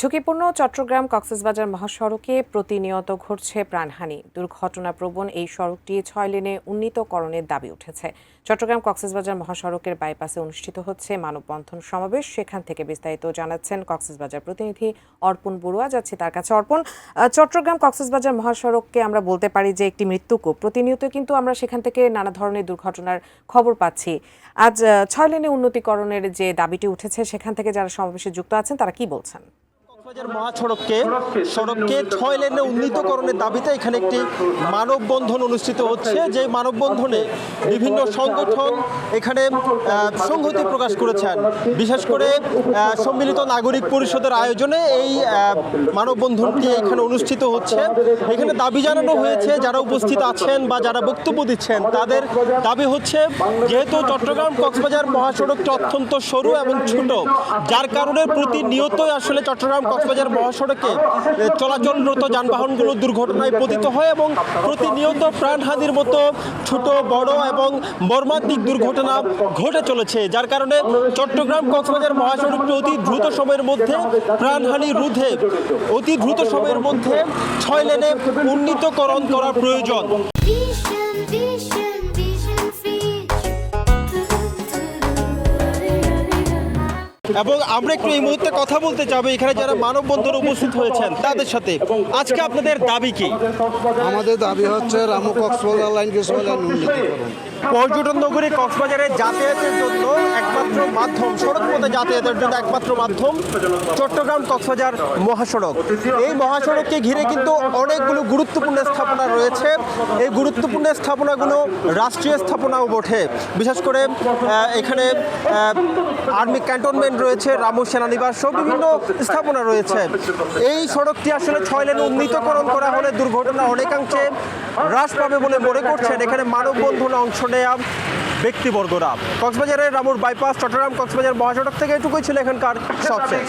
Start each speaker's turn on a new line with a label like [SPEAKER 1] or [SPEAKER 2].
[SPEAKER 1] ঝুঁকিপূর্ণ চট্টগ্রাম কক্সবাজার মহাসড়কে প্রতিনিয়ত ঘটছে প্রাণহানি। দুর্ঘটনাপ্রবণ এই সড়কটি ৬ লেনে উন্নীতকরণের দাবি উঠেছে। চট্টগ্রাম কক্সবাজার মহাসড়কের বাইপাসে অনুষ্ঠিত হচ্ছে মানববন্ধন সমাবেশ। সেখান থেকে বিস্তারিত জানাচ্ছেন কক্সবাজার প্রতিনিধি অর্পণ বড়ুয়া। যাচ্ছি তার কাছে। অর্পণ, চট্টগ্রাম কক্সবাজার মহাসড়ককে আমরা বলতে পারি যে একটি মৃত্যুকূপ। প্রতিনিয়ত কিন্তু আমরা সেখান থেকে নানা ধরনের দুর্ঘটনার খবর পাচ্ছি। আজ ৬ লেনে উন্নতিকরণের যে দাবিটি উঠেছে, সেখান থেকে যারা সমাবেশে যুক্ত আছেন তারা কি বলছেন?
[SPEAKER 2] মহাসড়ককে ৬ লেনে উন্নীতকরণের দাবিতে এখানে একটি মানববন্ধন অনুষ্ঠিত হচ্ছে। যে মানববন্ধনে বিভিন্ন সংগঠন এখানে সংহতি প্রকাশ করেছেন। বিশেষ করে সম্মিলিত নাগরিক পরিষদের আয়োজনে এই মানববন্ধনটি এখানে অনুষ্ঠিত হচ্ছে। এখানে দাবি জানানো হয়েছে, যারা উপস্থিত আছেন বা যারা বক্তব্য দিচ্ছেন তাদের দাবি হচ্ছে, যেহেতু চট্টগ্রাম কক্সবাজার মহাসড়কটি অত্যন্ত সরু এবং ছোট, যার কারণে প্রতিনিয়তই আসলে চট্টগ্রাম কক্সবাজার মহাসড়কে চলাচলরত যানবাহনগুলো দুর্ঘটনায় পতিত হয় এবং প্রতিনিয়ত প্রাণহানির মতো ছোট বড় এবং মর্মান্তিক দুর্ঘটনা ঘটে চলেছে। যার কারণে চট্টগ্রাম কক্সবাজার মহাসড়কটি অতি দ্রুত সময়ের মধ্যে প্রাণহানি রোধে অতি দ্রুত সময়ের মধ্যে ৬ লেনে উন্নীতকরণ করা প্রয়োজন। এবং আমরা একটু এই মুহূর্তে কথা বলতে চাবো এখানে যারা মানববন্ধন উপস্থিত হয়েছেন তাদের সাথে। আজকে আপনাদের দাবি কি?
[SPEAKER 3] আমাদের দাবি হচ্ছে রামু কক্সবাজার লাইনকে ৬ লেন উন্নীতকরণ।
[SPEAKER 2] পর্যটন নগরী কক্সবাজারের যাতায়াতের জন্য একমাত্র মাধ্যম, সড়ক পথে যাতায়াতের জন্য একমাত্র মাধ্যম চট্টগ্রাম কক্সবাজার মহাসড়ক। এই মহাসড়ককে ঘিরে কিন্তু অনেকগুলো গুরুত্বপূর্ণ স্থাপনা রয়েছে। এই গুরুত্বপূর্ণ স্থাপনাগুলো রাষ্ট্রীয় স্থাপনাও বটে। বিশেষ করে এখানে আর্মি ক্যান্টনমেন্ট রয়েছে, রামু সেনানিবাস সহ বিভিন্ন স্থাপনা রয়েছে। এই সড়কটি আসলে ৬ লেন উন্নীতকরণ করা হলে দুর্ঘটনা অনেকাংশে হ্রাস পাবে বলে মনে করছেন এখানে মানববন্ধনে অংশ নেয়া ব্যক্তিবর্গরা। কক্সবাজারের রামুর বাইপাস চট্টগ্রাম কক্সবাজার মহাসড়ক থেকে এটুকুই ছিল এখানকার সবশেষ।